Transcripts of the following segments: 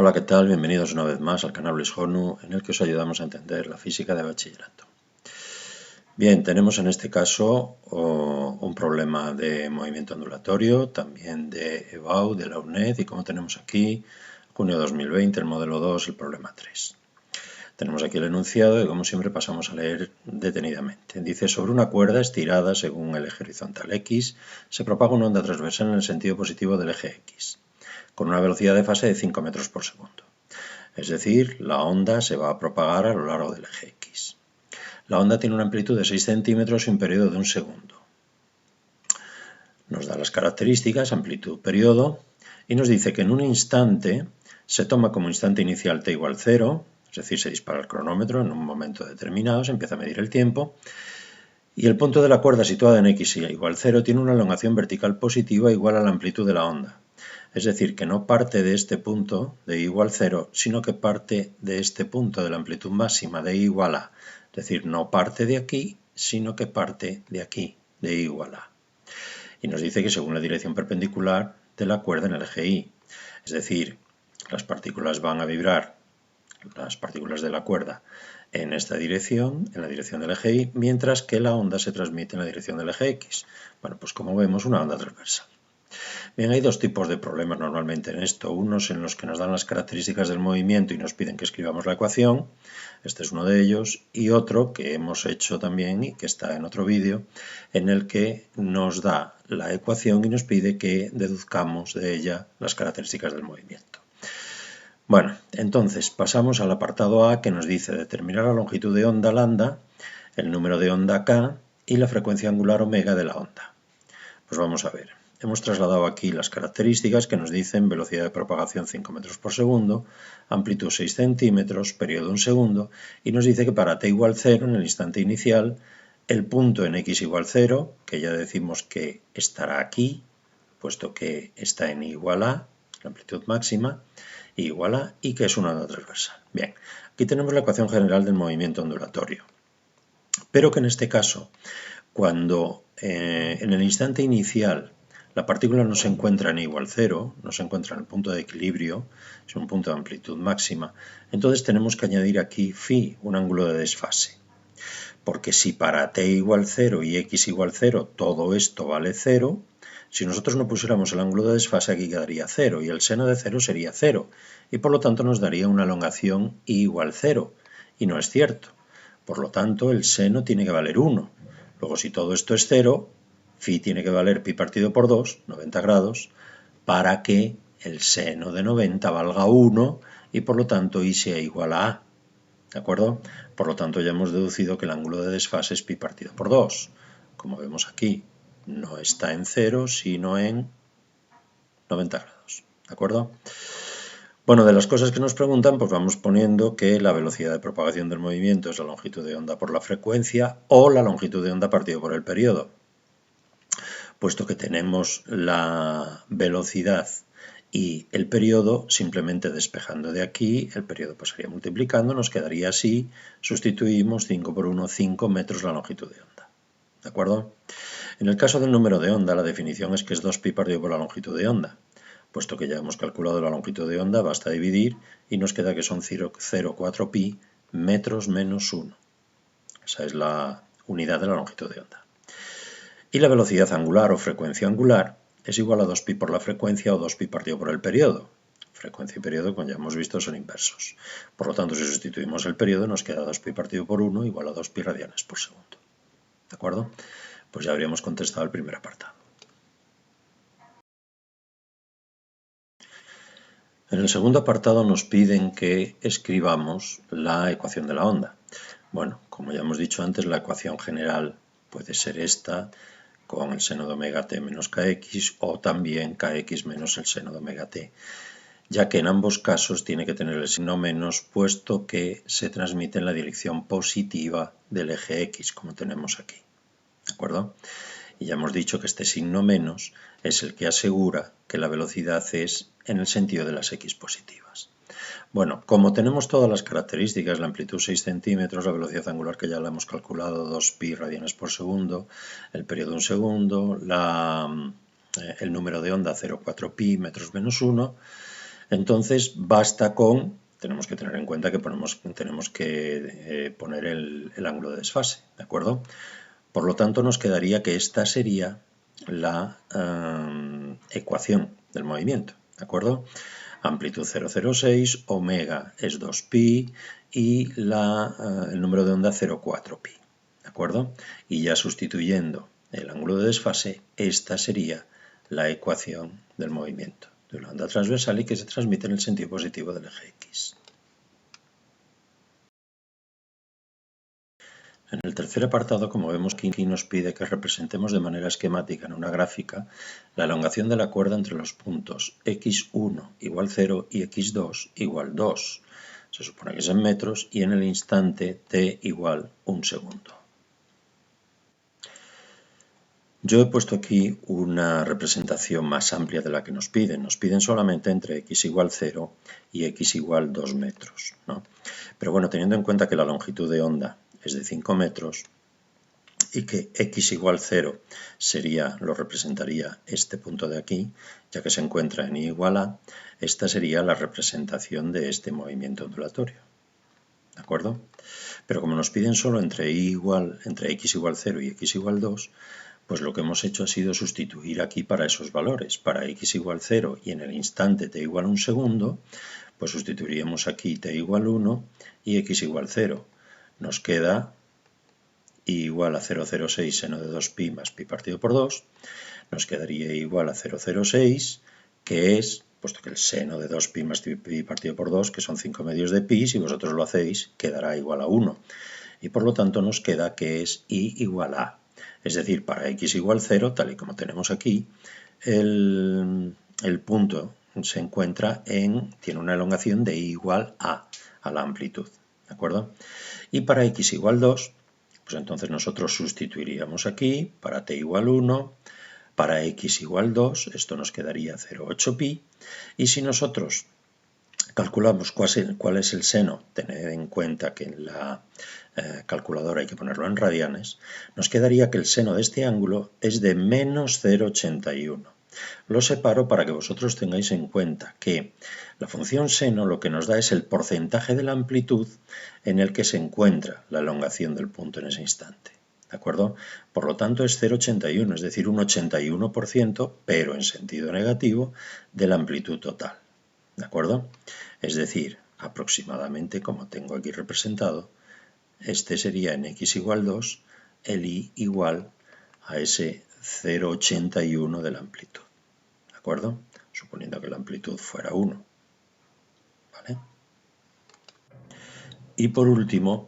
Hola, ¿qué tal? Bienvenidos una vez más al canal Luis Jonu, en el que os ayudamos a entender la física de bachillerato. Bien, tenemos en este caso un problema de movimiento ondulatorio, también de EBAU, de la UNED, y como tenemos aquí, junio de 2020, el modelo 2, el problema 3. Tenemos aquí el enunciado y como siempre pasamos a leer detenidamente. Dice, sobre una cuerda estirada según el eje horizontal X, se propaga una onda transversal en el sentido positivo del eje X, con una velocidad de fase de 5 metros por segundo. Es decir, la onda se va a propagar a lo largo del eje X. La onda tiene una amplitud de 6 centímetros y un periodo de 1 segundo. Nos da las características, amplitud, periodo, y nos dice que en un instante se toma como instante inicial t igual 0, es decir, se dispara el cronómetro en un momento determinado, se empieza a medir el tiempo, y el punto de la cuerda situada en x igual 0 tiene una elongación vertical positiva igual a la amplitud de la onda. Es decir, que no parte de este punto de igual 0, sino que parte de este punto de la amplitud máxima de igual a. Es decir, no parte de aquí, sino que parte de aquí, de igual a. Y nos dice que según la dirección perpendicular de la cuerda en el eje Y. Es decir, las partículas van a vibrar, las partículas de la cuerda, en esta dirección, en la dirección del eje Y, mientras que la onda se transmite en la dirección del eje X. Bueno, pues como vemos, una onda transversal. Bien, hay dos tipos de problemas normalmente en esto. Unos en los que nos dan las características del movimiento y nos piden que escribamos la ecuación. Este es uno de ellos. Y otro que hemos hecho también y que está en otro vídeo, en el que nos da la ecuación y nos pide que deduzcamos de ella las características del movimiento. Bueno, entonces pasamos al apartado A, que nos dice determinar la longitud de onda lambda, el número de onda k y la frecuencia angular omega de la onda. Pues vamos a ver. Hemos trasladado aquí las características que nos dicen velocidad de propagación 5 metros por segundo, amplitud 6 centímetros, periodo 1 segundo, y nos dice que para t igual 0, en el instante inicial, el punto en x igual 0, que ya decimos que estará aquí, puesto que está en igual a, la amplitud máxima, igual a, y que es una onda transversal. Bien, aquí tenemos la ecuación general del movimiento ondulatorio, pero que en este caso, cuando en el instante inicial la partícula no se encuentra en igual 0, no se encuentra en el punto de equilibrio, es un punto de amplitud máxima, entonces tenemos que añadir aquí phi, un ángulo de desfase. Porque si para t igual 0 y x igual 0 todo esto vale 0, si nosotros no pusiéramos el ángulo de desfase aquí quedaría 0 y el seno de 0 sería 0 y por lo tanto nos daría una elongación y igual 0 y no es cierto. Por lo tanto el seno tiene que valer 1. Luego si todo esto es 0, phi tiene que valer pi partido por 2, 90 grados, para que el seno de 90 valga 1 y por lo tanto y sea igual a A. ¿De acuerdo? Por lo tanto ya hemos deducido que el ángulo de desfase es pi partido por 2. Como vemos aquí, no está en 0, sino en 90 grados. ¿De acuerdo? Bueno, de las cosas que nos preguntan, pues vamos poniendo que la velocidad de propagación del movimiento es la longitud de onda por la frecuencia o la longitud de onda partido por el periodo. Puesto que tenemos la velocidad y el periodo, simplemente despejando de aquí, el periodo pasaría multiplicando, nos quedaría así, sustituimos 5 por 1, 5 metros la longitud de onda. ¿De acuerdo? En el caso del número de onda, la definición es que es 2pi partido por la longitud de onda. Puesto que ya hemos calculado la longitud de onda, basta dividir y nos queda que son 0,04 pi metros menos 1. Esa es la unidad de la longitud de onda. Y la velocidad angular o frecuencia angular es igual a 2pi por la frecuencia o 2pi partido por el periodo. Frecuencia y periodo, como ya hemos visto, son inversos. Por lo tanto, si sustituimos el periodo, nos queda 2pi partido por 1 igual a 2pi radianes por segundo. ¿De acuerdo? Pues ya habríamos contestado el primer apartado. En el segundo apartado nos piden que escribamos la ecuación de la onda. Bueno, como ya hemos dicho antes, la ecuación general puede ser esta, con el seno de omega t menos kx, o también kx menos el seno de omega t, ya que en ambos casos tiene que tener el signo menos, puesto que se transmite en la dirección positiva del eje x, como tenemos aquí. ¿De acuerdo? Y ya hemos dicho que este signo menos es el que asegura que la velocidad es en el sentido de las x positivas. Bueno, como tenemos todas las características, la amplitud 6 centímetros, la velocidad angular que ya la hemos calculado, 2pi radianes por segundo, el periodo 1 segundo, el número de onda 0,4 pi metros menos 1, Entonces basta con, tenemos que tener en cuenta que tenemos que poner el ángulo de desfase, ¿de acuerdo? Por lo tanto nos quedaría que esta sería la ecuación del movimiento, ¿de acuerdo? Amplitud 0,06, omega es 2pi y el número de onda 0,4pi, ¿de acuerdo? Y ya sustituyendo el ángulo de desfase, esta sería la ecuación del movimiento de una onda transversal y que se transmite en el sentido positivo del eje X. En el tercer apartado, como vemos, aquí nos pide que representemos de manera esquemática en una gráfica la elongación de la cuerda entre los puntos x1 igual 0 y x2 igual 2. Se supone que es en metros y en el instante t igual 1 segundo. Yo he puesto aquí una representación más amplia de la que nos piden. Nos piden solamente entre x igual 0 y x igual 2 metros, ¿no? Pero bueno, teniendo en cuenta que la longitud de onda es de 5 metros y que x igual 0 lo representaría este punto de aquí, ya que se encuentra en y igual a, esta sería la representación de este movimiento ondulatorio. ¿De acuerdo? Pero como nos piden solo entre x igual 0 y x igual 2, pues lo que hemos hecho ha sido sustituir aquí para esos valores. Para x igual 0 y en el instante t igual 1 segundo, pues sustituiríamos aquí t igual 1 y x igual 0. Nos queda y igual a 0,06 seno de 2pi más pi partido por 2. Nos quedaría igual a 0,06, que es, puesto que el seno de 2pi más pi partido por 2, que son 5 medios de pi, si vosotros lo hacéis, quedará igual a 1. Y por lo tanto nos queda que es y igual a. Es decir, para x igual 0, tal y como tenemos aquí, el punto se encuentra tiene una elongación de y igual a la amplitud, ¿de acuerdo? Y para x igual 2, pues entonces nosotros sustituiríamos aquí, para t igual 1, para x igual 2, esto nos quedaría 0,8pi, y si nosotros calculamos cuál es el seno, tened en cuenta que en la calculadora hay que ponerlo en radianes, nos quedaría que el seno de este ángulo es de menos 0,81. Lo separo para que vosotros tengáis en cuenta que la función seno lo que nos da es el porcentaje de la amplitud en el que se encuentra la elongación del punto en ese instante. ¿De acuerdo? Por lo tanto es 0,81, es decir, un 81%, pero en sentido negativo, de la amplitud total. ¿De acuerdo? Es decir, aproximadamente, como tengo aquí representado, este sería en x igual 2, el y igual a ese 0,81 de la amplitud. ¿De acuerdo? Suponiendo que la amplitud fuera 1. ¿Vale? Y por último,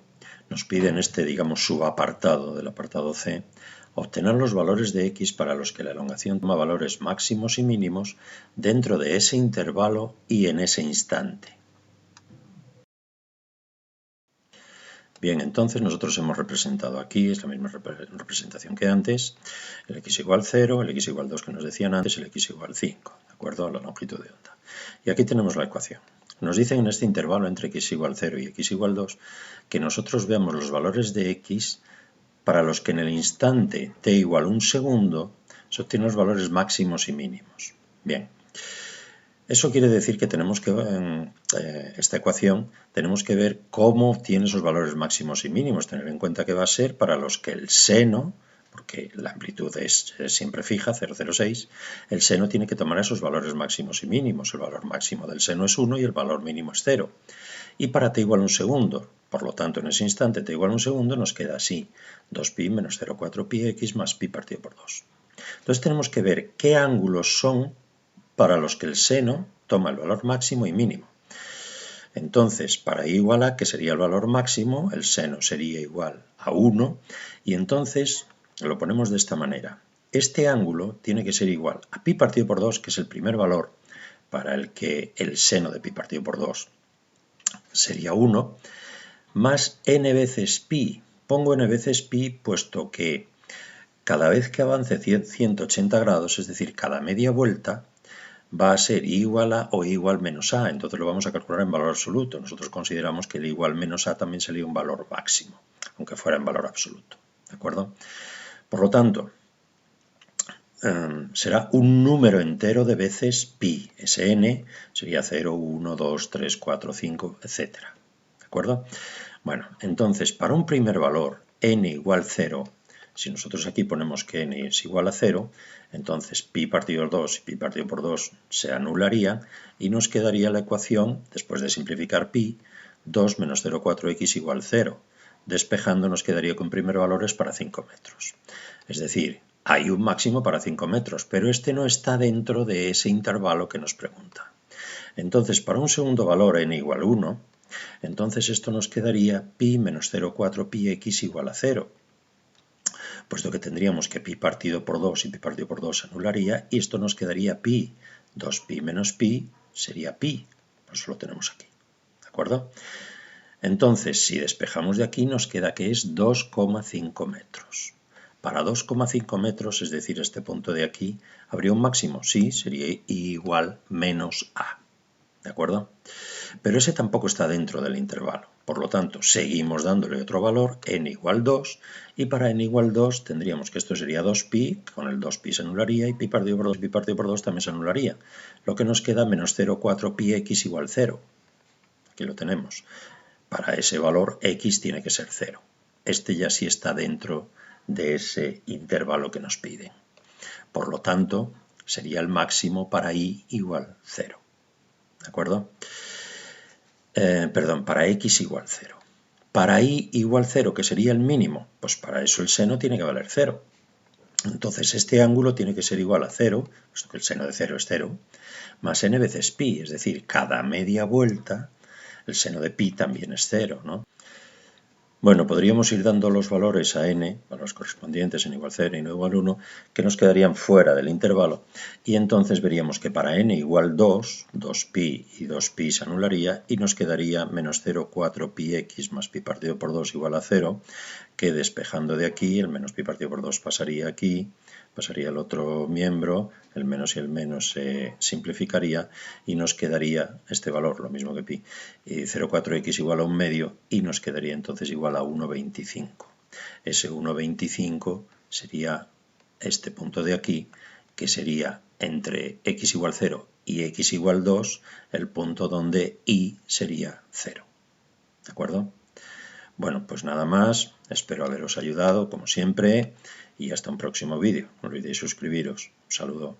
nos piden digamos, subapartado del apartado C, obtener los valores de x para los que la elongación toma valores máximos y mínimos dentro de ese intervalo y en ese instante. Bien, entonces nosotros hemos representado aquí, es la misma representación que antes, el x igual 0, el x igual 2 que nos decían antes, el x igual 5, ¿de acuerdo? A la longitud de onda. Y aquí tenemos la ecuación. Nos dicen en este intervalo entre x igual 0 y x igual 2 que nosotros veamos los valores de x para los que en el instante t igual 1 segundo se obtienen los valores máximos y mínimos. Bien. Eso quiere decir que tenemos que, en esta ecuación, tenemos que ver cómo obtiene esos valores máximos y mínimos. Tener en cuenta que va a ser para los que el seno, porque la amplitud es siempre fija, 0,06, el seno tiene que tomar esos valores máximos y mínimos. El valor máximo del seno es 1 y el valor mínimo es 0. Y para t igual 1 segundo, por lo tanto, en ese instante t igual 1 segundo nos queda así, 2pi menos 0,4pi x más pi partido por 2. Entonces tenemos que ver qué ángulos son para los que el seno toma el valor máximo y mínimo. Entonces, para y igual a, que sería el valor máximo, el seno sería igual a 1, y entonces lo ponemos de esta manera. Este ángulo tiene que ser igual a pi partido por 2, que es el primer valor para el que el seno de pi partido por 2 sería 1, más n veces pi. Pongo n veces pi puesto que cada vez que avance 180 grados, es decir, cada media vuelta, va a ser i igual a o i igual menos a, entonces lo vamos a calcular en valor absoluto. Nosotros consideramos que el i igual menos a también sería un valor máximo, aunque fuera en valor absoluto, ¿de acuerdo? Por lo tanto, será un número entero de veces pi. Ese n sería 0, 1, 2, 3, 4, 5, etc. ¿De acuerdo? Bueno, entonces, para un primer valor, n igual 0, si nosotros aquí ponemos que n es igual a 0, entonces pi partido por 2 y pi partido por 2 se anularían y nos quedaría la ecuación, después de simplificar pi, 2 menos 0,4x igual 0. Despejando nos quedaría con primer valores para 5 metros. Es decir, hay un máximo para 5 metros, pero este no está dentro de ese intervalo que nos pregunta. Entonces, para un segundo valor n igual 1, entonces esto nos quedaría pi menos 0,4 pi x igual a 0. Puesto que tendríamos que pi partido por 2 y pi partido por 2 se anularía, y esto nos quedaría pi. 2pi menos pi sería pi. Por eso lo tenemos aquí. ¿De acuerdo? Entonces, si despejamos de aquí, nos queda que es 2,5 metros. Para 2,5 metros, es decir, este punto de aquí, ¿habría un máximo? Sí, sería i igual menos a. ¿De acuerdo? Pero ese tampoco está dentro del intervalo. Por lo tanto, seguimos dándole otro valor, n igual 2, y para n igual 2 tendríamos que esto sería 2pi, con el 2pi se anularía, y pi partido por 2, pi partido por 2 también se anularía. Lo que nos queda menos 0,4 pi x igual 0. Aquí lo tenemos. Para ese valor x tiene que ser 0. Este ya sí está dentro de ese intervalo que nos piden. Por lo tanto, sería el máximo para i igual 0. ¿De acuerdo? Para x igual 0. Para i igual 0, que sería el mínimo, pues para eso el seno tiene que valer 0. Entonces este ángulo tiene que ser igual a 0, puesto que el seno de 0 es 0, más n veces pi, es decir, cada media vuelta el seno de pi también es 0, ¿no? Bueno, podríamos ir dando los valores a n, valores correspondientes, n igual 0 y n igual 1, que nos quedarían fuera del intervalo, y entonces veríamos que para n igual 2, 2pi y 2pi se anularía, y nos quedaría menos 0,4 pi x más pi partido por 2 igual a 0, que despejando de aquí, el menos pi partido por 2 pasaría aquí, pasaría el otro miembro, el menos y el menos se simplificaría y nos quedaría este valor, lo mismo que pi, 0,4x igual a 1 medio y nos quedaría entonces igual a 1,25. Ese 1,25 sería este punto de aquí, que sería entre x igual 0 y x igual 2, el punto donde i sería 0. ¿De acuerdo? Bueno, pues nada más, espero haberos ayudado como siempre y hasta un próximo vídeo. No olvidéis suscribiros. Un saludo.